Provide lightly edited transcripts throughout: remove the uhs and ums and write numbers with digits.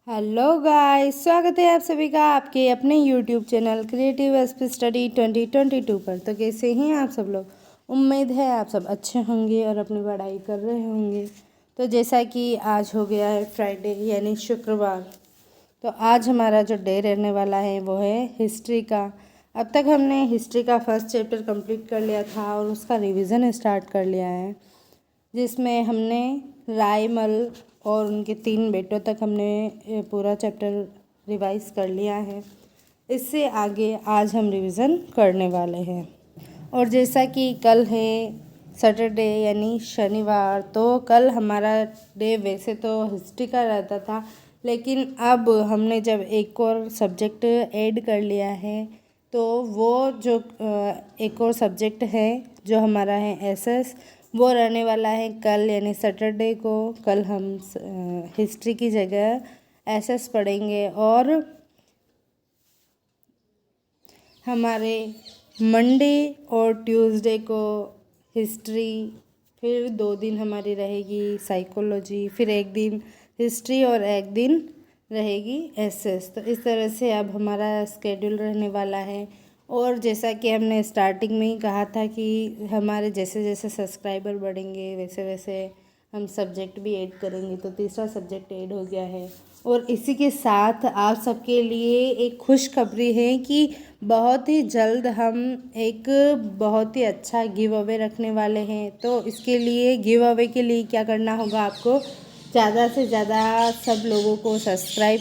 Hello guys, स्वागत है आप सभी का आपके अपने YouTube channel creative SP study 2022 पर। तो कैसे हैं आप सब लोग। उम्मीद है आप सब अच्छे होंगे और अपनी पढ़ाई कर रहे होंगे। तो जैसा कि आज हो गया है फ्राइडे यानी शुक्रवार, तो आज हमारा जो डे रहने वाला है वो है हिस्ट्री का। अब तक हमने हिस्ट्री का फर्स्ट चैप्टर कंप्लीट कर लिया था और उसका रिवीजन स्टार्ट कर लिया है, जिसमें हमने रायमल और उनके 3 बेटों तक हमने पूरा चैप्टर रिवाइज कर लिया है। इससे आगे आज हम रिवीजन करने वाले हैं। और जैसा कि कल है सैटरडे यानी शनिवार, तो कल हमारा डे वैसे तो हिस्ट्री का रहता था, लेकिन अब हमने जब एक और सब्जेक्ट ऐड कर लिया है, तो वो जो एक और सब्जेक्ट है जो हमारा है एसएस, वो रहने वाला है कल यानी सैटरडे को। कल हम हिस्ट्री की जगह एसएस पढ़ेंगे और हमारे मंडे और ट्यूसडे को हिस्ट्री, फिर 2 दिन हमारी रहेगी साइकोलॉजी, फिर 1 दिन हिस्ट्री और 1 दिन रहेगी एसएस। तो इस तरह से अब हमारा स्केड्यूल रहने वाला है। और जैसा कि हमने स्टार्टिंग में ही कहा था कि हमारे जैसे जैसे सब्सक्राइबर बढ़ेंगे वैसे वैसे हम सब्जेक्ट भी ऐड करेंगे। तो तीसरा सब्जेक्ट ऐड हो गया है। और इसी के साथ आप सबके लिए एक खुशखबरी है कि बहुत ही जल्द हम एक बहुत ही अच्छा गिव अवे रखने वाले हैं। तो इसके लिए गिव अवे के लिए क्या करना होगा, आपको ज़्यादा से ज़्यादा सब लोगों को सब्सक्राइब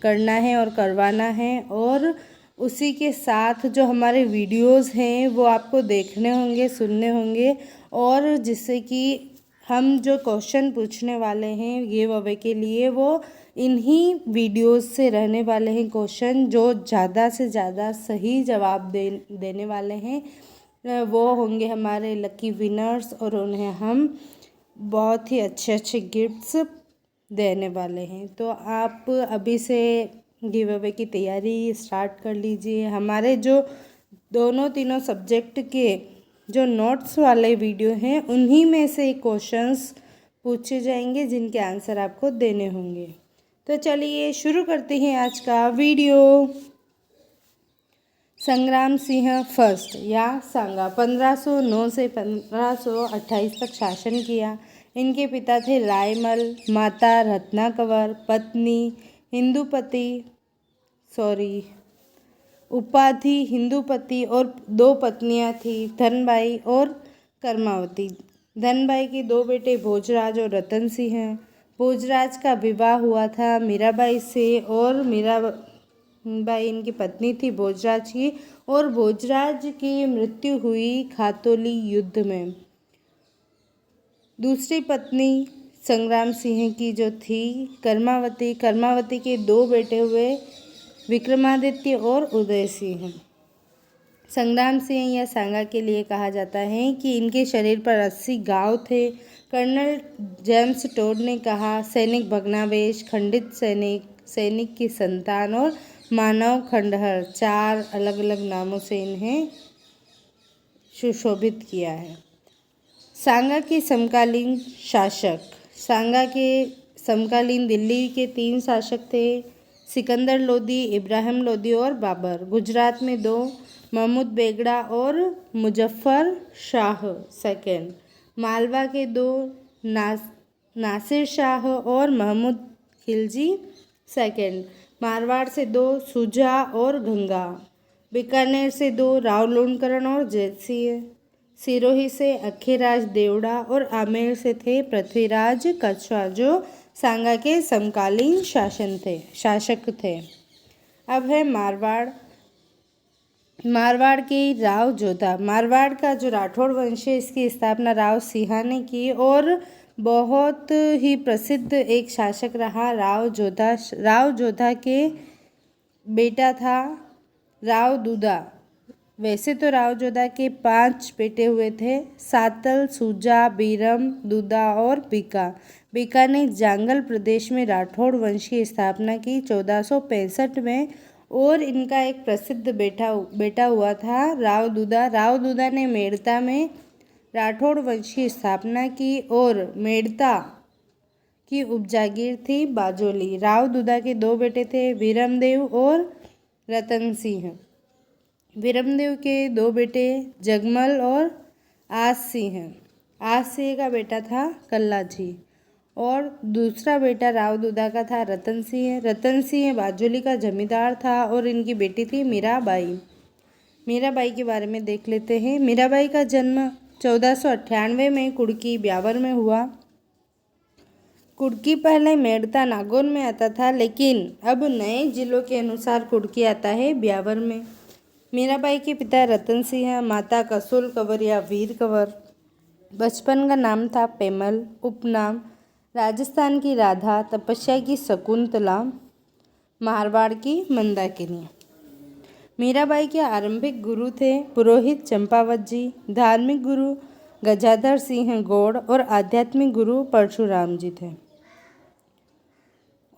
करना है और करवाना है। और उसी के साथ जो हमारे वीडियोस हैं वो आपको देखने होंगे, सुनने होंगे, और जिससे कि हम जो क्वेश्चन पूछने वाले हैं गिव अवे के लिए, वो इन्हीं वीडियोस से रहने वाले हैं क्वेश्चन। जो ज़्यादा से ज़्यादा सही जवाब देने वाले हैं वो होंगे हमारे लकी विनर्स, और उन्हें हम बहुत ही अच्छे अच्छे गिफ्ट्स देने वाले हैं। तो आप अभी से गिव अवे की तैयारी स्टार्ट कर लीजिए। हमारे जो दोनों तीनों सब्जेक्ट के जो नोट्स वाले वीडियो हैं उन्हीं में से क्वेश्चंस पूछे जाएंगे जिनके आंसर आपको देने होंगे। तो चलिए शुरू करते हैं आज का वीडियो। संग्राम सिंह फर्स्ट या सांगा 1509 से 1528 तक शासन किया। इनके पिता थे रायमल, माता रत्नाकवर, पत्नी उपाधि हिंदुपति, और 2 पत्नियां थी, धनबाई और कर्मावती। धनबाई के 2 बेटे भोजराज और रतन सिंह हैं। भोजराज का विवाह हुआ था मीराबाई से, और मीराबाई इनकी पत्नी थी भोजराज की, और भोजराज की मृत्यु हुई खातौली युद्ध में। दूसरी पत्नी संग्राम सिंह की जो थी कर्मावती के 2 बेटे हुए, विक्रमादित्य और उदय सिंह। संग्राम सिंह या सांगा के लिए कहा जाता है कि इनके शरीर पर 80 घाव थे। कर्नल जेम्स टोड ने कहा, सैनिक भग्नावेश, खंडित सैनिक की संतान और मानव खंडहर, 4 अलग अलग नामों से इन्हें सुशोभित किया है। सांगा के समकालीन शासक। सांगा के समकालीन दिल्ली के 3 शासक थे, सिकंदर लोदी, इब्राहिम लोदी और बाबर। गुजरात में 2, महमूद बेगड़ा और मुजफ्फर शाह सेकंड। मालवा के 2, नासिर शाह और महमूद खिलजी सेकंड। मारवाड़ से 2, शुजा और गंगा। बीकानेर से 2, राव लोणकरण और जयसिंह। सिरोही से अखेराज देवड़ा, और आमेर से थे पृथ्वीराज कछवा, जो सांगा के समकालीन शासक थे। अब है मारवाड़ के राव जोधा। मारवाड़ का जो राठौड़ वंश है, इसकी स्थापना राव सिंह ने की, और बहुत ही प्रसिद्ध एक शासक रहा राव जोधा के बेटा था राव दूधा। वैसे तो राव जोधा के 5 बेटे हुए थे, सातल, सूजा, बीरम, दूधा और बीका ने जांगल प्रदेश में राठौड़ वंश की स्थापना की 1465 में, और इनका एक प्रसिद्ध बेटा हुआ था राव दूधा ने मेड़ता में राठौड़ वंश की स्थापना की, और मेड़ता की उपजागीर थी बाजोली। राव दुदा के दो बेटे थे, वीरमदेव और रतन सिंह। वीरमदेव के दो बेटे जगमल और आस सिंह। आस सिंह का बेटा था कल्लाजी और दूसरा बेटा राव दुदा का था रतन सिंह। रतन सिंह बाजोली का जमींदार था और इनकी बेटी थी मीराबाई। मीराबाई के बारे में देख लेते हैं। मीराबाई का जन्म 1498 में कुड़की ब्यावर में हुआ। कुड़की पहले मेड़ता नागौर में आता था, लेकिन अब नए जिलों के अनुसार कुड़की आता है ब्यावर में। मीराबाई के पिता रतन सिंह, माता कसोल कंवर या वीर कंवर। बचपन का नाम था पेमल। उपनाम राजस्थान की राधा, तपस्या की शकुंतला, मारवाड़ की मंदाकिनी। मीराबाई के आरंभिक गुरु थे पुरोहित चंपावत जी, धार्मिक गुरु गजाधर सिंह गौड़ और आध्यात्मिक गुरु परशुराम जी थे।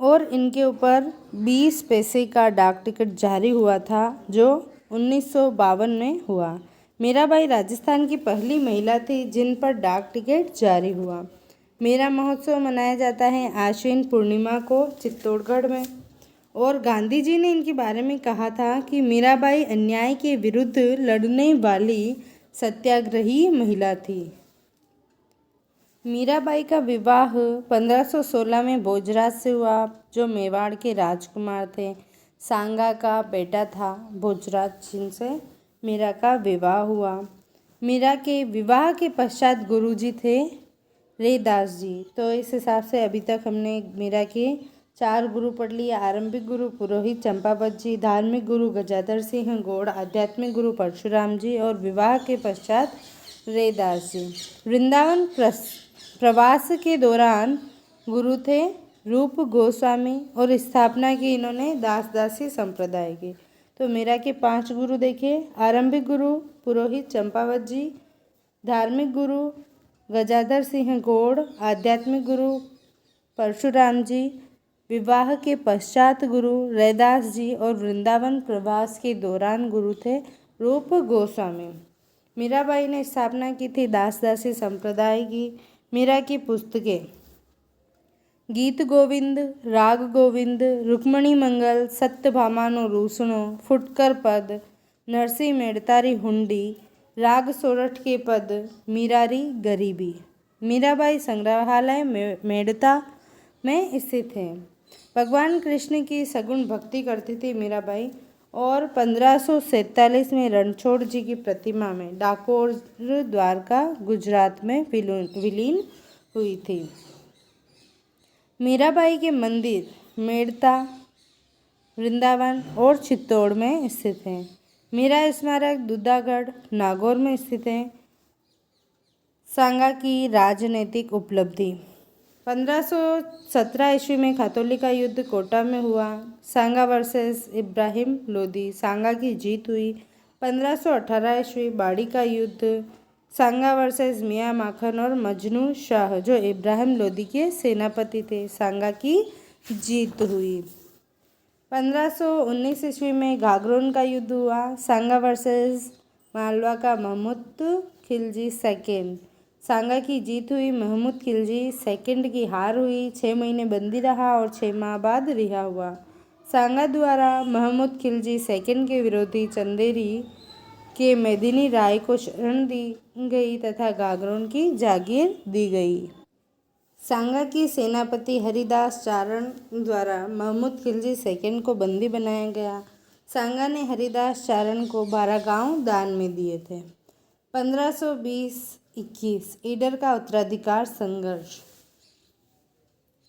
और इनके ऊपर 20 पैसे का डाक टिकट जारी हुआ था जो 1952 में हुआ। मीराबाई राजस्थान की पहली महिला थी जिन पर डाक टिकट जारी हुआ। मेरा महोत्सव मनाया जाता है आश्विन पूर्णिमा को चित्तौड़गढ़ में। और गांधी जी ने इनके बारे में कहा था कि मीराबाई अन्याय के विरुद्ध लड़ने वाली सत्याग्रही महिला थी। मीराबाई का विवाह 1516 में भोजराज से हुआ, जो मेवाड़ के राजकुमार थे। सांगा का बेटा था भोजराज, जिनसे मीरा का विवाह हुआ। मीरा के विवाह के पश्चात गुरुजी थे रैदास जी। तो इस हिसाब से अभी तक हमने मीरा के 4 गुरु पढ़ लिए। आरंभिक गुरु पुरोहित चंपावत जी, धार्मिक गुरु गजाधर सिंह गौड़, आध्यात्मिक गुरु परशुराम जी और विवाह के पश्चात रैदास जी। वृंदावन प्रवास के दौरान गुरु थे रूप गोस्वामी और स्थापना की इन्होंने दास दासी संप्रदाय की। तो मीरा के 5 गुरु देखे। आरंभिक गुरु पुरोहित चंपावत जी, धार्मिक गुरु गजाधर सिंह गौड़, आध्यात्मिक गुरु परशुराम जी, विवाह के पश्चात गुरु रैदास जी और वृंदावन प्रवास के दौरान गुरु थे रूप गोस्वामी। मीराबाई ने स्थापना की थी दास दासी संप्रदाय की। मीरा की पुस्तकें गीत गोविंद, राग गोविंद, रुक्मणी मंगल, सत्यभामानो रूसणो, फुटकर पद, नरसी मेड़तारी हुंडी, राग सोरठ के पद, मीरारी गरीबी। मीराबाई संग्रहालय मेड़ता में स्थित है। भगवान कृष्ण की सगुण भक्ति करती थी मीराबाई और 1547 में रणछोड़ जी की प्रतिमा में डाकोर द्वारका गुजरात में विलीन हुई थी। मीराबाई के मंदिर मेड़ता, वृंदावन और चित्तौड़ में स्थित हैं। मीरा स्मारक दूधागढ़ नागौर में स्थित है। सांगा की राजनीतिक उपलब्धि 1517 ईस्वी में खातौली का युद्ध कोटा में हुआ। सांगा वर्सेस इब्राहिम लोदी, सांगा की जीत हुई। 1518 ईस्वी बाड़ी का युद्ध, सांगा वर्सेस मियाँ माखन और मजनू शाह, जो इब्राहिम लोदी के सेनापति थे, सांगा की जीत हुई। 1519 ईस्वी में घाघरोन का युद्ध हुआ। सांगा वर्सेस मालवा का महमूद खिलजी सेकेंड, सांगा की जीत हुई। महमूद खिलजी सेकेंड की हार हुई। 6 महीने बंदी रहा और 6 माह बाद रिहा हुआ। सांगा द्वारा महमूद खिलजी सेकेंड के विरोधी चंदेरी के मेदिनी राय को शरण दी गई तथा घाघरोन की जागीर दी गई। सांगा की सेनापति हरिदास चारण द्वारा महमूद खिलजी सेकेंड को बंदी बनाया गया। सांगा ने हरिदास चारण को 12 गांव दान में दिए थे। 1520-21 ईडर का उत्तराधिकार संघर्ष।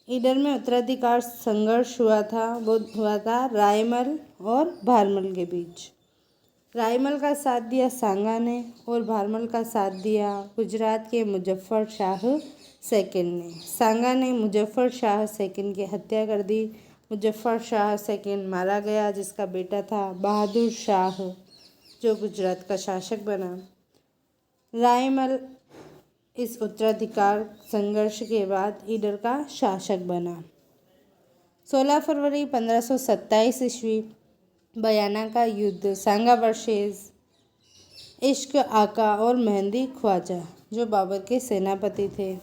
ईडर में उत्तराधिकार संघर्ष हुआ था रायमल और भारमल के बीच। रायमल का साथ दिया सांगा ने और भारमल का साथ दिया गुजरात के मुजफ्फर शाह सेकेंड ने। सांगा ने मुजफ्फर शाह सेकेंड की हत्या कर दी। मुजफ्फर शाह सेकेंड मारा गया, जिसका बेटा था बहादुर शाह, जो गुजरात का शासक बना। रायमल इस उत्तराधिकार संघर्ष के बाद ईडर का शासक बना। 16 फरवरी 1527 ईस्वी बयाना का युद्ध, सांगा वर्सेस इश्क आका और मेहंदी ख्वाजा, जो बाबर के सेनापति थे।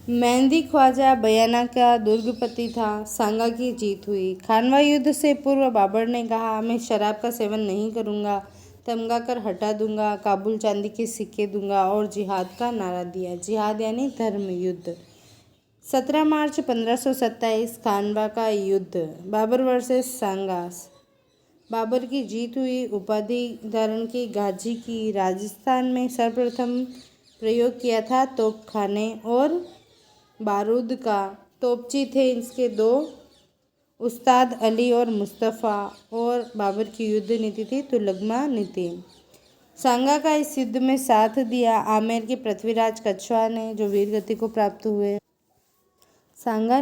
मेहंदी ख्वाजा बयाना का दुर्गपति था। सांगा की जीत हुई। खानवा युद्ध से पूर्व बाबर ने कहा, मैं शराब का सेवन नहीं करूंगा, तमगा कर हटा दूंगा, काबुल चांदी के सिक्के दूंगा और जिहाद का नारा दिया। जिहाद यानी धर्म युद्ध। 17 मार्च 1527 खानवा का युद्ध, बाबर वर्सेस सांगा। बाबर की जीत हुई। उपाधि धारण की। गाजी की। राजस्थान में सर्वप्रथम प्रयोग किया था तोपखाने और बारूद का। तोपची थे इसके दो, उस्ताद अली और मुस्तफ़ा। और बाबर की युद्ध नीति थी तुलगमा नीति। सांगा का इस युद्ध में साथ दिया आमेर के पृथ्वीराज कछवाहा ने, जो वीर गति को प्राप्त हुए। सांगा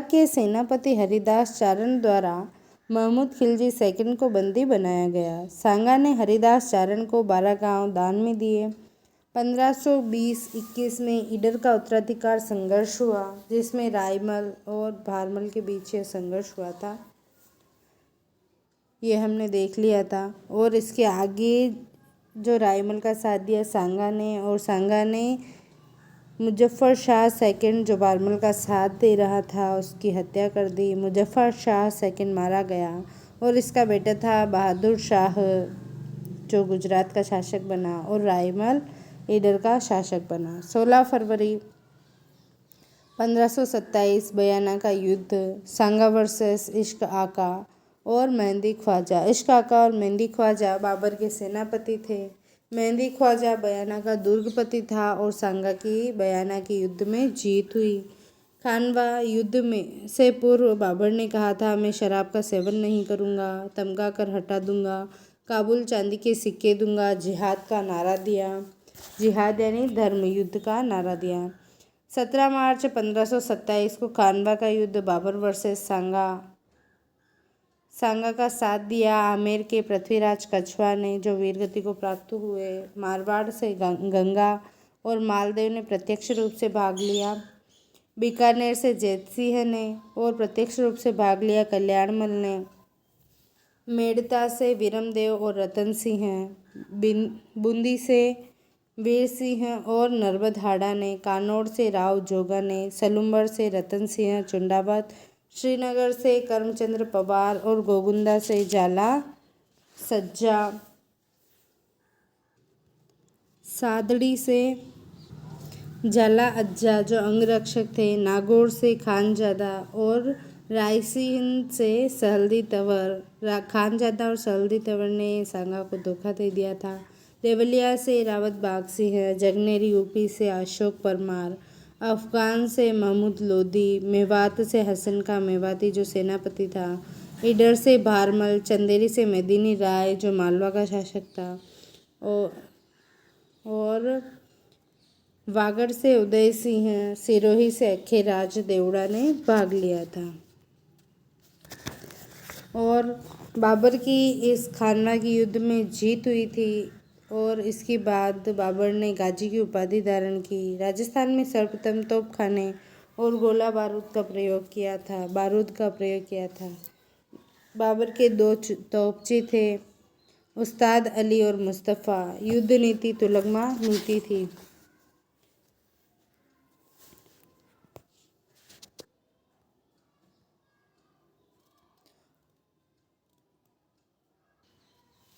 के सेनापति हरिदास चारण द्वारा महमूद खिलजी सेकंड को बंदी बनाया गया। सांगा ने हरिदास चारण को 12 गांव दान में दिए। 1520-21 में ईडर का उत्तराधिकार संघर्ष हुआ, जिसमें रायमल और भारमल के बीच यह संघर्ष हुआ था, ये हमने देख लिया था। और इसके आगे जो रायमल का साथ दिया सांगा ने, और सांगा ने मुजफ्फर शाह सेकंड जो भारमल का साथ दे रहा था उसकी हत्या कर दी। मुजफ्फर शाह सेकंड मारा गया और इसका बेटा था बहादुर शाह, जो गुजरात का शासक बना, और रायमल ईडर का शासक बना। 16 फरवरी 1527 बयाना का युद्ध, सांगा वर्सेस इश्क आका और मेहंदी ख्वाजा। इश्क आका और मेहंदी ख्वाजा बाबर के सेनापति थे। मेहंदी ख्वाजा बयाना का दुर्गपति था और सांगा की बयाना के युद्ध में जीत हुई। खानवा युद्ध में से पूर्व बाबर ने कहा था, मैं शराब का सेवन नहीं करूंगा, तमगा कर हटा दूंगा, काबुल चांदी के सिक्के दूंगा, जिहाद का नारा दिया। जिहाद यानी धर्म युद्ध का नारा दिया। 17 मार्च 1527 को खानवा का युद्ध, बाबर वर्सेस सांगा। सांगा का साथ दिया आमेर के पृथ्वीराज कछवाहा ने, जो वीरगति को प्राप्त हुए। मारवाड़ से गंगा और मालदेव ने प्रत्यक्ष रूप से भाग लिया। बीकानेर से जैत सिंह ने और प्रत्यक्ष रूप से भाग लिया कल्याणमल ने। मेड़ता से वीरमदेव और रतन सिंह, बूंदी से वीर सिंह और नर्मदहाड़ा ने, कानौड़ से राव जोगा ने, सलुम्बर से रतन सिंह चुंडावत, श्रीनगर से करमचंद्र पवार और गोगुंदा से जाला सज्जा, सादड़ी से जाला अज्जा जो अंगरक्षक थे, नागौर से खानजादा और रायसीन से सहलदी तंवर। खानजादा और सहलदी तंवर ने सांगा को धोखा दे दिया था। देवलिया से रावत बाग सिंह, जगनेरी यूपी से अशोक परमार, अफगान से महमूद लोधी, मेवात से हसन का मेवाती जो सेनापति था, ईडर से भारमल, चंदेरी से मेदिनी राय जो मालवा का शासक था, और वागड़ से उदय सिंह, सिरोही से अखेराज देवड़ा ने भाग लिया था। और बाबर की इस खानवा की युद्ध में जीत हुई थी और इसके बाद बाबर ने गाजी की उपाधि धारण की। राजस्थान में सर्वप्रथम तोपखाने और गोला बारूद का प्रयोग किया था। बाबर के दो तोपची थे, उस्ताद अली और मुस्तफ़ा। युद्ध नीति तुलगमा नीति थी।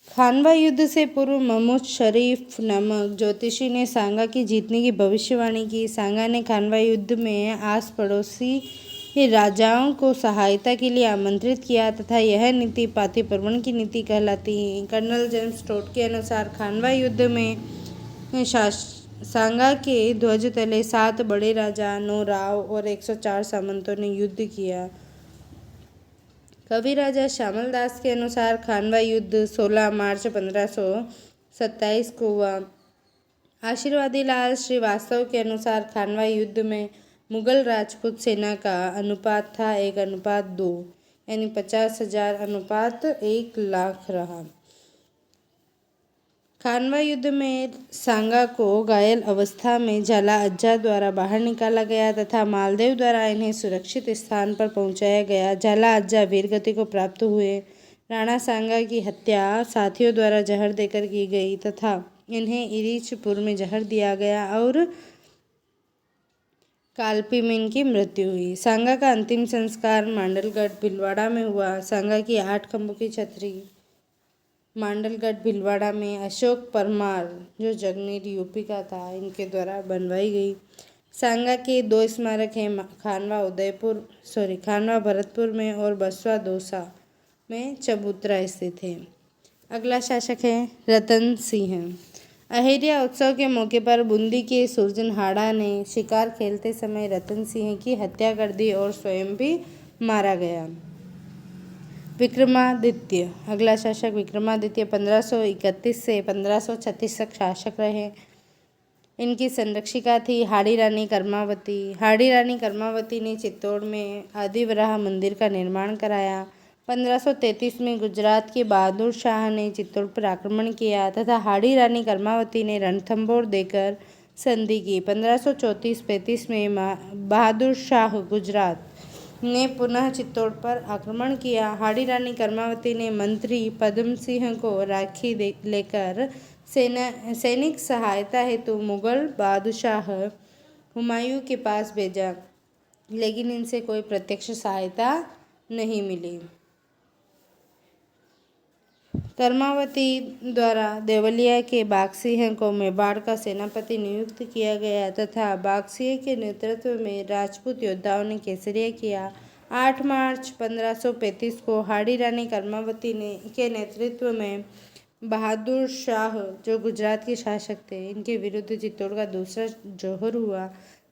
खानवा युद्ध से पूर्व महमूद शरीफ नामक ज्योतिषी ने सांगा की जीतने की भविष्यवाणी की। सांगा ने खानवा युद्ध में आस पड़ोसी राजाओं को सहायता के लिए आमंत्रित किया तथा यह नीति पातिपर्वन की नीति कहलाती है। कर्नल जेम्स टोड के अनुसार खानवा युद्ध में सांगा के ध्वज तले 7 बड़े राजा, 9 राव और 104 सामंतों ने युद्ध किया। कवि राजा श्यामल दास के अनुसार खानवा युद्ध 16 मार्च 1527 को हुआ। आशीर्वादी लाल श्रीवास्तव के अनुसार खानवा युद्ध में मुगल राजपूत सेना का अनुपात था 1:2, यानी 50,000 अनुपात 1 लाख रहा। खानवा युद्ध में सांगा को घायल अवस्था में जाला अज्जा द्वारा बाहर निकाला गया तथा मालदेव द्वारा इन्हें सुरक्षित स्थान पर पहुंचाया गया। जाला अज्जा वीरगति को प्राप्त हुए। राणा सांगा की हत्या साथियों द्वारा जहर देकर की गई तथा इन्हें इरीचपुर में जहर दिया गया और कालपी में इनकी मृत्यु हुई। सांगा का अंतिम संस्कार मांडलगढ़ भीलवाड़ा में हुआ। सांगा की 8 खंभों की छतरी मांडलगढ़ भीलवाड़ा में अशोक परमार, जो जगनीर यूपी का था, इनके द्वारा बनवाई गई। सांगा के 2 स्मारक हैं, खानवा भरतपुर में और बसवा दौसा में चबूतरा स्थित है। अगला शासक है रतन सिंह। अहिल्या उत्सव के मौके पर बूंदी के सुरजनहाड़ा ने शिकार खेलते समय रतन सिंह की हत्या कर दी और स्वयं भी मारा गया। विक्रमादित्य। अगला शासक विक्रमादित्य 1531 से 1536 तक शासक रहे। इनकी संरक्षिका थी हाड़ी रानी कर्मावती। हाड़ी रानी कर्मावती ने चित्तौड़ में आदिवराह मंदिर का निर्माण कराया। 1533 में गुजरात के बहादुर शाह ने चित्तौड़ पर आक्रमण किया तथा हाड़ी रानी कर्मावती ने रणथंभौर देकर संधि की। 1534-35 में बहादुर शाह गुजरात ने पुनः चित्तौड़ पर आक्रमण किया। हाड़ी रानी कर्मावती ने मंत्री पद्म सिंह को राखी लेकर सैनिक सहायता हेतु मुगल बादशाह हुमायूं के पास भेजा, लेकिन इनसे कोई प्रत्यक्ष सहायता नहीं मिली। कर्मावती द्वारा देवलिया के बागसिंह को मेवाड़ का सेनापति नियुक्त किया गया तथा बागसिंह के नेतृत्व में राजपूत योद्धाओं ने केसरिया किया। 8 मार्च 1535 को हाड़ी रानी कर्मावती के नेतृत्व में बहादुर शाह, जो गुजरात के शासक थे, इनके विरुद्ध चित्तौड़ का दूसरा जौहर हुआ।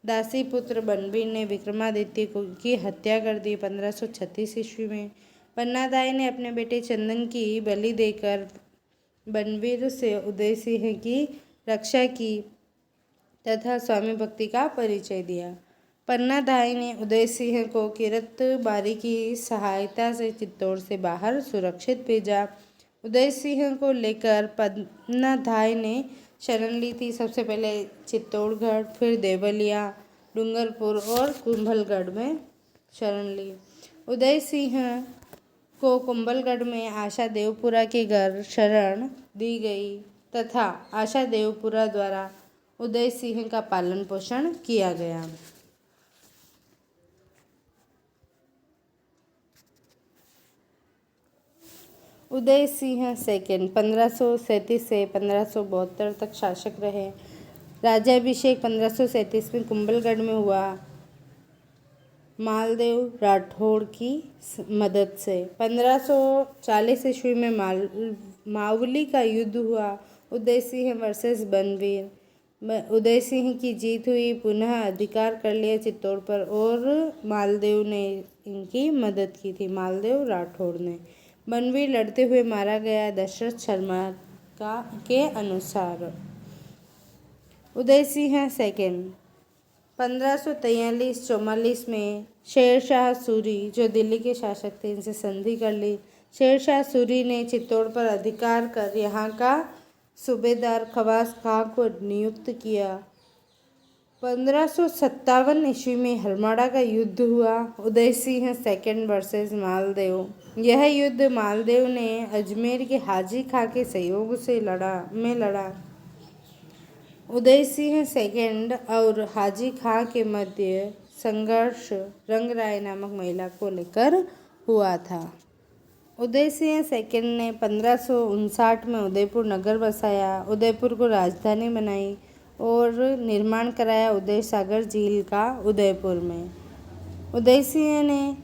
दासी पुत्र बनवीर ने विक्रमादित्य की हत्या कर दी। 1536 ईस्वी में पन्नादाई ने अपने बेटे चंदन की बलि देकर बनवीर से उदय सिंह की रक्षा की तथा स्वामी भक्ति का परिचय दिया। पन्नादाई ने उदय सिंह को किरतबारी की सहायता से चित्तौड़ से बाहर सुरक्षित भेजा। उदय सिंह को लेकर पन्नादाई ने शरण ली थी। सबसे पहले चित्तौड़गढ़, फिर देवलिया, डूंगरपुर और कुंभलगढ़ में शरण ली। उदय सिंह को कुंभलगढ़ में आशा देवपुरा के घर शरण दी गई तथा आशा देवपुरा द्वारा उदय सिंह का पालन पोषण किया गया। उदय सिंह सेकंड 1537 से 1572 तक शासक रहे। राज्याभिषेक 1537 में कुंभलगढ़ में हुआ मालदेव राठौड़ की मदद से। 1540 ईस्वी में मावली का युद्ध हुआ। उदय सिंह वर्सेस बनवीर। उदय सिंह की जीत हुई, पुनः अधिकार कर लिया चित्तौड़ पर और मालदेव ने इनकी मदद की थी, मालदेव राठौड़ ने। बनवीर लड़ते हुए मारा गया दशरथ शर्मा के अनुसार। उदय सिंह सेकंड 1543-44 में शेरशाह सूरी, जो दिल्ली के शासक थे, इनसे संधि कर ली। शेरशाह सूरी ने चित्तौड़ पर अधिकार कर यहाँ का सूबेदार खवास खां को नियुक्त किया। 1557 ईस्वी में हरमाड़ा का युद्ध हुआ। Uday Singh second versus Maldev. यह युद्ध मालदेव ने अजमेर के हाजी खां के सहयोग से लड़ा। उदय सिंह सेकंड और हाजी खां के मध्य संघर्ष रंगराय नामक महिला को लेकर हुआ था। उदय सिंह सेकंड ने 1559 में उदयपुर नगर बसाया, उदयपुर को राजधानी बनाई और निर्माण कराया उदय सागर झील का उदयपुर में। उदय सिंह ने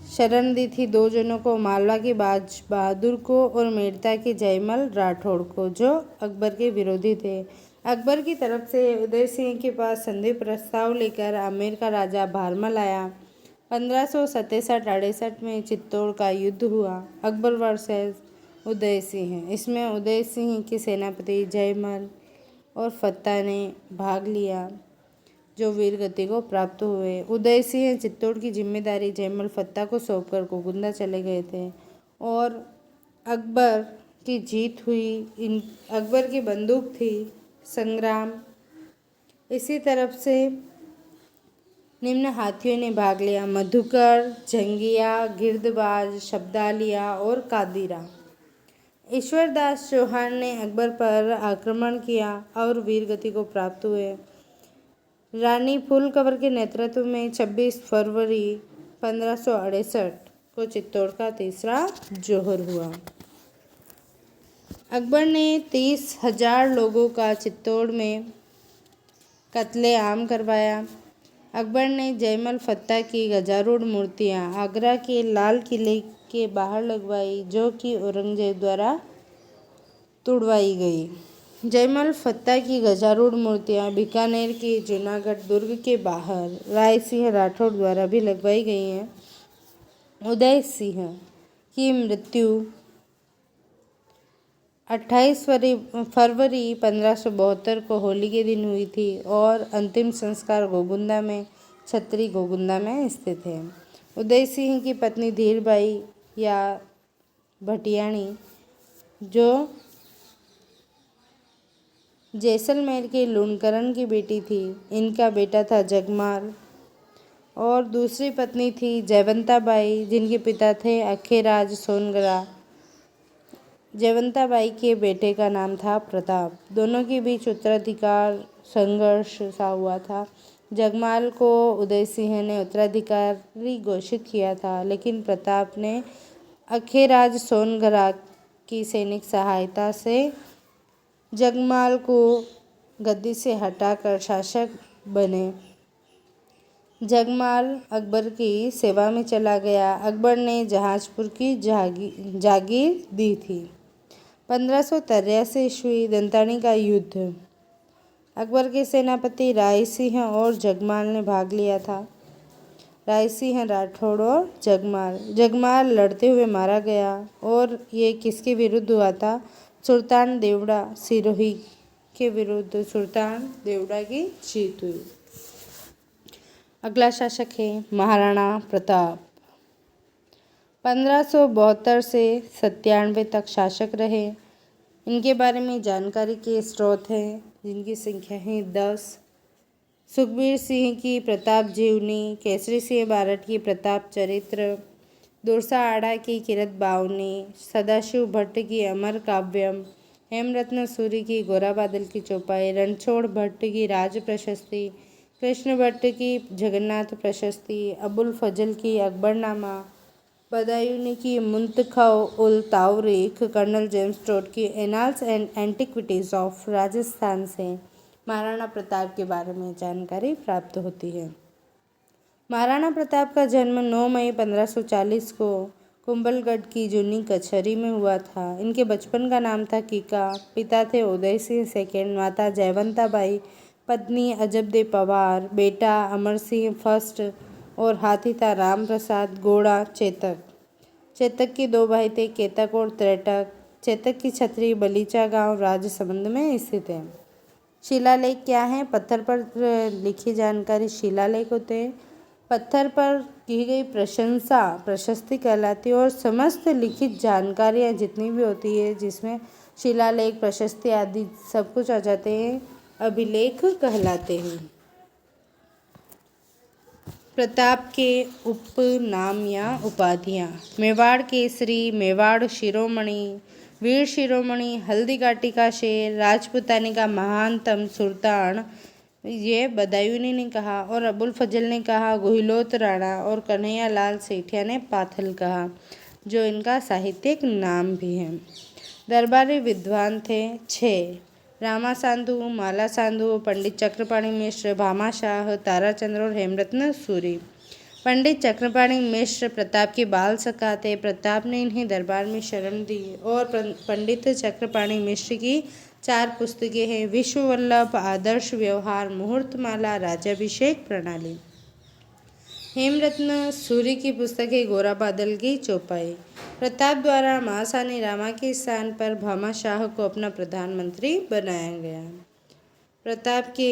शरण दी थी 2 जनों को, मालवा के बाज बहादुर को और मेड़ता के जयमल राठौड़ को, जो अकबर के विरोधी थे। अकबर की तरफ से उदय सिंह के पास संधि प्रस्ताव लेकर आमेर का राजा भारमल आया। 1567-68 में चित्तौड़ का युद्ध हुआ, अकबर वर्सेस उदय सिंह। इसमें उदय सिंह के सेनापति जयमल और फत्ता ने भाग लिया, जो वीर गति को प्राप्त हुए। उदय सिंह चित्तौड़ की जिम्मेदारी जयमल फत्ता को सौंपकर गोकुंदा चले गए थे और अकबर की जीत हुई। अकबर की बंदूक थी संग्राम। इसी तरफ से निम्न हाथियों ने भाग लिया: मधुकर, जंगिया, गिरदबाज, शब्दालिया और कादिरा। ईश्वरदास चौहान ने अकबर पर आक्रमण किया और वीर गति को प्राप्त हुए। रानी फूलकवर के नेतृत्व में 26 फरवरी 1568 को चित्तौड़ का तीसरा जोहर हुआ। अकबर ने 30,000 लोगों का चित्तौड़ में कत्लेआम करवाया। अकबर ने जयमल फत्ता की गजारूढ़ मूर्तियां आगरा के लाल किले के बाहर लगवाई, जो कि औरंगजेब द्वारा तुड़वाई गई। जयमल फत्ता की गजारूढ़ मूर्तियां बीकानेर के जूनागढ़ दुर्ग के बाहर राय सिंह राठौड़ द्वारा भी लगवाई गई हैं। उदय सिंह की मृत्यु 28 फरवरी 1572 को होली के दिन हुई थी और अंतिम संस्कार गोगुंदा में छतरी गोगुंदा में स्थित है। उदय सिंह की पत्नी धीरबाई या भटियाणी, जो जैसलमेर के लूणकरण की बेटी थी, इनका बेटा था जगमाल, और दूसरी पत्नी थी जयवंताबाई, जिनके पिता थे अखेराज सोनगरा। जयवंताबाई के बेटे का नाम था प्रताप। दोनों के बीच उत्तराधिकार संघर्ष सा हुआ था। जगमाल को उदय सिंह ने उत्तराधिकारी घोषित किया था, लेकिन प्रताप ने अखेराज सोनगरा की सैनिक सहायता से जगमाल को गद्दी से हटाकर शासक बने। जगमाल अकबर की सेवा में चला गया। अकबर ने जहाजपुर की जागीर दी थी। 1583 ईस्वी दंतानी का युद्ध। अकबर के सेनापति राय सिंह और जगमाल ने भाग लिया था। राय सिंह राठौड़ और जगमाल लड़ते हुए मारा गया। और ये किसके विरुद्ध हुआ था? सुल्तान देवड़ा सिरोही के विरुद्ध सुल्तान देवड़ा की जीत हुई। अगला शासक है महाराणा प्रताप। 1572 से 97 तक शासक रहे। इनके बारे में जानकारी के स्रोत हैं, जिनकी संख्या है 10। सुखबीर सिंह की प्रताप जीवनी, केसरी सिंह बारठ की प्रताप चरित्र, दुर्सा आड़ा की किरत बावनी, सदाशिव भट्ट की अमर काव्यम, हेमरत्न सूरी की गोरा बादल की चौपाई, रणछोड़ भट्ट की राज प्रशस्ति, कृष्ण भट्ट की जगन्नाथ प्रशस्ति, अबुल फजल की अकबरनामा, बदायूनी की मुंतखब उल तावारीख, कर्नल जेम्स टोड की annals and antiquities of Rajasthan से महाराणा प्रताप के बारे में जानकारी प्राप्त होती है। महाराणा प्रताप का जन्म 9 मई 1540 को कुंभलगढ़ की जूनी कचहरी में हुआ था। इनके बचपन का नाम था कीका। पिता थे उदय सिंह सेकेंड, माता जयवंताबाई, पत्नी अजबदे पवार, बेटा अमर सिंह फर्स्ट और हाथी था राम प्रसाद, घोड़ा चेतक। चेतक के 2 भाई थे, केतक और त्रेटक। चेतक की छतरी बलीचा गांव राजसमंद में स्थित है। शिलालेख क्या है? पत्थर पर लिखी जानकारी शिलालेख होते हैं। पत्थर पर की गई प्रशंसा प्रशस्ति कहलाती है और समस्त लिखित जानकारियाँ जितनी भी होती है, जिसमें शिलालेख प्रशस्ति आदि सब कुछ आ जाते हैं, अभिलेख कहलाते हैं। प्रताप के उपनाम या उपाधियाँ: मेवाड़ केसरी, मेवाड़ शिरोमणि, वीर शिरोमणि, हल्दी घाटी का शेर, राजपुतानी का महानतम सुल्तान, ये बदायूनी ने कहा, और अबुल फजल ने कहा, गुहिलोत राणा, और कन्हैया लाल सेठिया ने पाथल कहा, जो इनका साहित्यिक नाम भी है। दरबारी विद्वान थे 6: रामा साधु, माला साधु, पंडित चक्रपाणि मिश्र, भामाशाह, ताराचंद्र और हेमरत्न सूरी। पंडित चक्रपाणि मिश्र प्रताप के बाल सखा थे। प्रताप ने इन्हें दरबार में शरण दी और पंडित चक्रपाणि मिश्र की 4 पुस्तकें हैं: विश्ववल्लभ, आदर्श व्यवहार, मुहूर्तमाला, राज्याभिषेक प्रणाली। हेमरत्न सूरी की पुस्तक है गोरा बादल की चौपाई। प्रताप द्वारा महासानी रामा के स्थान पर भामाशाह को अपना प्रधानमंत्री बनाया गया। प्रताप के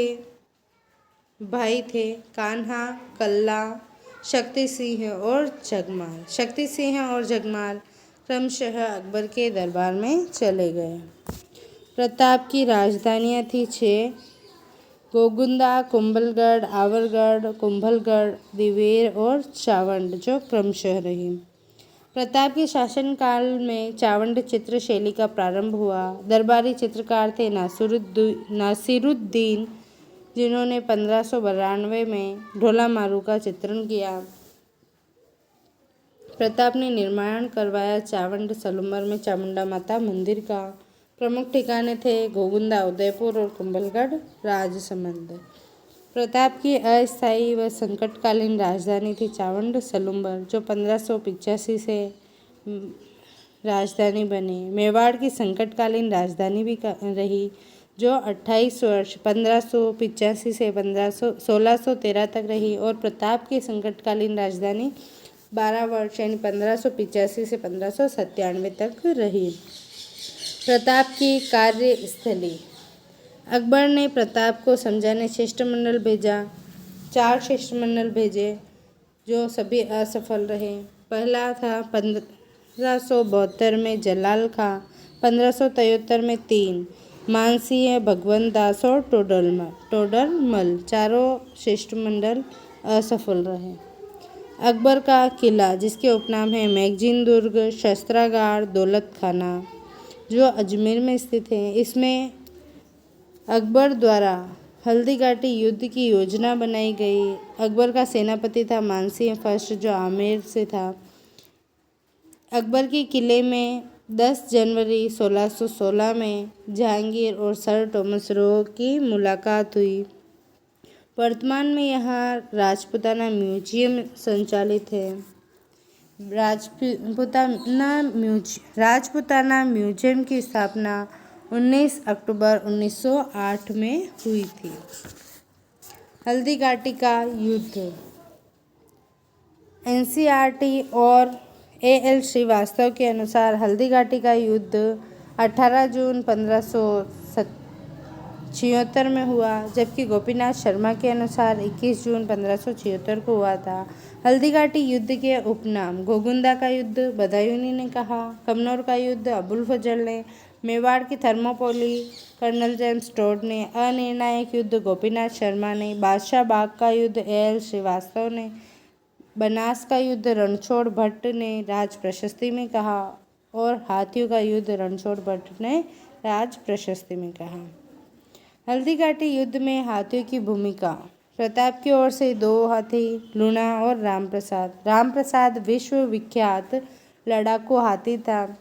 भाई थे कान्हा, कल्ला, शक्ति सिंह और जगमाल। शक्ति सिंह और जगमाल क्रमशः अकबर के दरबार में चले गए। प्रताप की राजधानियाँ थी 6: गोगुंदा, कुंभलगढ़, आवरगढ़, कुंभलगढ़, दिवेर और चावंड, जो क्रमशः रही। प्रताप के शासनकाल में चावंड चित्र शैली का प्रारंभ हुआ। दरबारी चित्रकार थे नासिरुद्दीन, जिन्होंने 1592 में ढोला मारू का चित्रण किया। प्रताप ने निर्माण करवाया चावंड सलूमर में चामुंडा माता मंदिर का। प्रमुख ठिकाने थे गोगुंदा, उदयपुर और कुंभलगढ़ राजसमंद। प्रताप की अस्थायी व संकटकालीन राजधानी थी चावंड सलूमर, जो 1585 से राजधानी बनी। मेवाड़ की संकटकालीन राजधानी भी रही, जो 28 वर्ष 1585 से 1613 तक रही, और प्रताप की संकटकालीन राजधानी 12 वर्ष यानी 1585 से 1597 तक रही। प्रताप की कार्यस्थली। अकबर ने प्रताप को समझाने शिष्टमंडल भेजा। 4 शिष्टमंडल भेजे, जो सभी असफल रहे। पहला था 1572 में जलाल खां, 1573 में 3 मानसिंह, भगवंत दास और टोडरमल। चारों शिष्टमंडल असफल रहे। अकबर का किला, जिसके उपनाम है मैगजीन दुर्ग, शस्त्रागार, दौलत खाना, जो अजमेर में स्थित है, इसमें अकबर द्वारा हल्दीघाटी युद्ध की योजना बनाई गई। अकबर का सेनापति था मानसिंह फर्स्ट, जो आमेर से था। अकबर के किले में 10 जनवरी 1616 में जहांगीर और सर टॉमस रो की मुलाकात हुई। वर्तमान में यहाँ राजपुताना म्यूजियम संचालित है। राजपुताना म्यूजियम की स्थापना 19 अक्टूबर 1908 में हुई थी। हल्दीघाटी का युद्ध। एनसीईआरटी और एएल श्रीवास्तव के अनुसार हल्दीघाटी का युद्ध 18 जून 1576 में हुआ, जबकि गोपीनाथ शर्मा के अनुसार 21 जून 1576 को हुआ था। हल्दीघाटी युद्ध के उपनाम गोगुंदा का युद्ध बदायूंनी ने कहा, कमनौर का युद्ध अबुल फजल ने, मेवाड़ की थर्मोपोली कर्नल जेम्स टोड ने, अनिर्णायक युद्ध गोपीनाथ शर्मा ने, बादशाह बाग का युद्ध एएल श्रीवास्तव ने, बनास का युद्ध रणछोड़ भट्ट ने राज प्रशस्ति में कहा, और हाथियों का युद्ध रणछोड़ भट्ट ने राज प्रशस्ति में कहा। हल्दीघाटी युद्ध में हाथियों की भूमिका। प्रताप की ओर से 2 हाथी, लूणा और रामप्रसाद। रामप्रसाद विश्व विख्यात लड़ाकू हाथी था।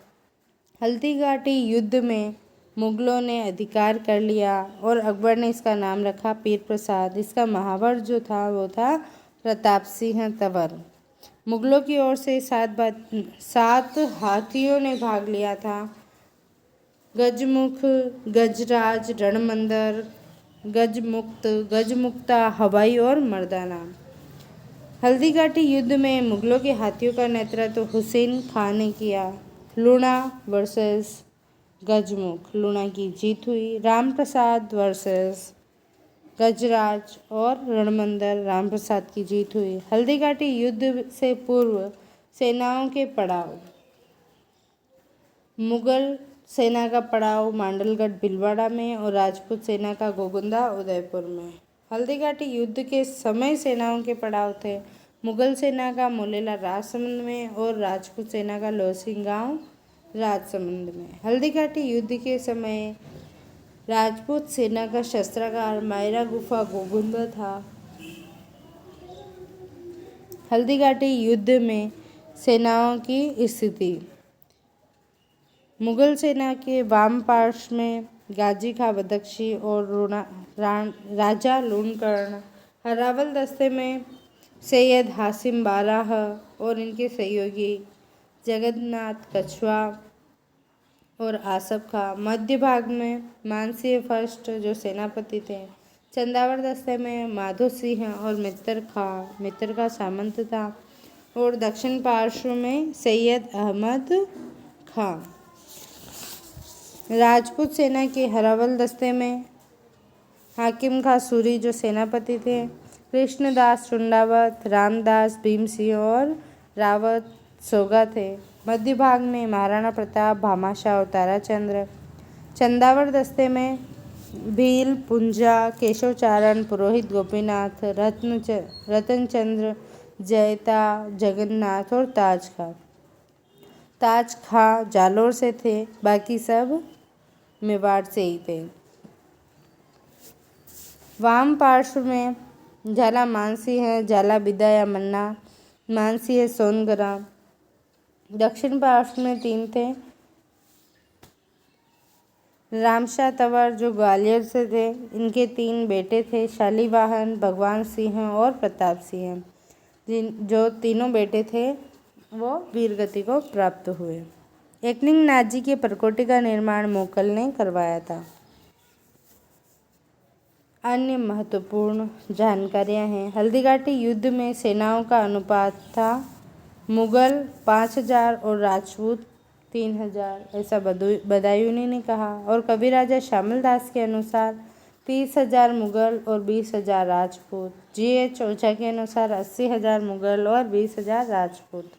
हल्दीघाटी युद्ध में मुगलों ने अधिकार कर लिया और अकबर ने इसका नाम रखा पीर प्रसाद। इसका महावर जो था वो था प्रताप सिंह तंवर। मुगलों की ओर से 7 हाथियों ने भाग लिया था। गजमुख, गजराज, रणमंदर, गजमुक्ता, हवाई और मर्दाना। हल्दीघाटी युद्ध में मुगलों के हाथियों का नेतृत्व हुसैन खां ने किया। लूणा वर्सेस गजमुख, लूणा की जीत हुई। रामप्रसाद वर्सेस गजराज और रणमंदर, रामप्रसाद की जीत हुई। हल्दीघाटी युद्ध से पूर्व सेनाओं के पड़ाव। मुगल सेना का पड़ाव मांडलगढ़ भीलवाड़ा में और राजपूत सेना का गोगुंदा उदयपुर में। हल्दीघाटी युद्ध के समय सेनाओं के पड़ाव थे मुगल सेना का मोलेला राजसमंद में और राजपूत सेना का लोहसिंगांव राजसमंद में। हल्दीघाटी युद्ध के समय राजपूत सेना का शस्त्रागार मायरा गुफा गोगुंदा था। हल्दीघाटी युद्ध में सेनाओं की स्थिति। मुगल सेना के वाम पार्श्व में गाजी खां बदख्शी और राजा लूणकर्ण। हरावल दस्ते में सैयद हासिम बाराह और इनके सहयोगी जगन्नाथ कछवा और आसफ खां। मध्य भाग में मानसिंह फर्स्ट जो सेनापति थे। चंदावर दस्ते में माधो सिंह और मित्र का सामंत था, और दक्षिण पार्श्व में सैयद अहमद खां। राजपूत सेना के हरावल दस्ते में हाकिम खां सूरी जो सेनापति थे, कृष्णदास चुंडावत, रामदास भीम सिंह और रावत सोगा थे। मध्य भाग में महाराणा प्रताप, भामाशाह और ताराचंद्र। चंदावर दस्ते में भील, पुंजा, केशवचारण, पुरोहित गोपीनाथ, रतनचंद्र, जयता, जगन्नाथ और ताज खां। ताज खां जालोर से थे, बाकी सब मेवाड़ से ही थे। वाम पार्श्व में झाला मानसी है, झाला बिदा या मन्ना, मानसी है सोनगरा। दक्षिण पार्श्व में 3 थे, रामशाह तंवर जो ग्वालियर से थे, इनके 3 बेटे थे, शालीवाहन, भगवान सिंह और प्रताप सिंह, जो तीनों बेटे थे वो वीरगति को प्राप्त हुए। एकनिंग नाथजी के परकोटे का निर्माण मोकल ने करवाया था। अन्य महत्वपूर्ण जानकारियां हैं। हल्दीघाटी युद्ध में सेनाओं का अनुपात था मुगल 5000 और राजपूत 3000, ऐसा बदायूनी ने कहा। और कवि राजा श्यामल दास के अनुसार 30,000 मुगल और 20,000 राजपूत। GH ओझा के अनुसार 80,000 मुगल और 20,000 राजपूत।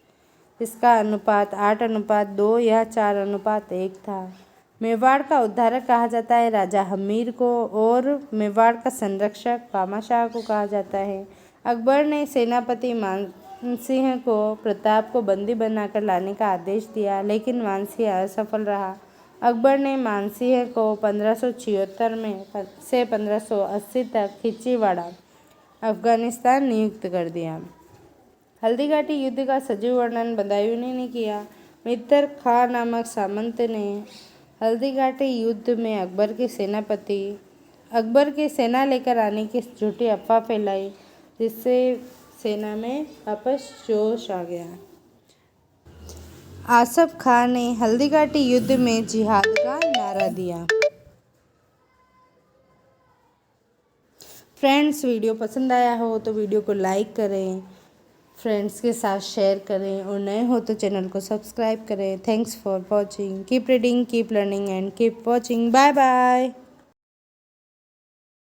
इसका अनुपात 8:2 या 4:1 था। मेवाड़ का उद्धारक कहा जाता है राजा हमीर को और मेवाड़ का संरक्षक पामाशाह को कहा जाता है। अकबर ने सेनापति मानसिंह को प्रताप को बंदी बनाकर लाने का आदेश दिया, लेकिन मानसिंह असफल रहा। अकबर ने मानसिंह को 1576 में से 1580 तक खिचीवाड़ा, अफगानिस्तान नियुक्त कर दिया। हल्दीघाटी युद्ध का सजीव वर्णन बदायूनी ने किया। मित्र खां नामक सामंत ने हल्दीघाटी युद्ध में अकबर के सेना लेकर आने की झूठी अफवाह फैलाई, जिससे सेना में आपस जोश आ गया। आसफ खां ने हल्दीघाटी युद्ध में जिहाद का नारा दिया। फ्रेंड्स, वीडियो पसंद आया हो तो वीडियो को लाइक करें, फ्रेंड्स के साथ शेयर करें और नए हो तो चैनल को सब्सक्राइब करें। Thanks for watching. Keep reading, keep learning and keep watching. Bye bye.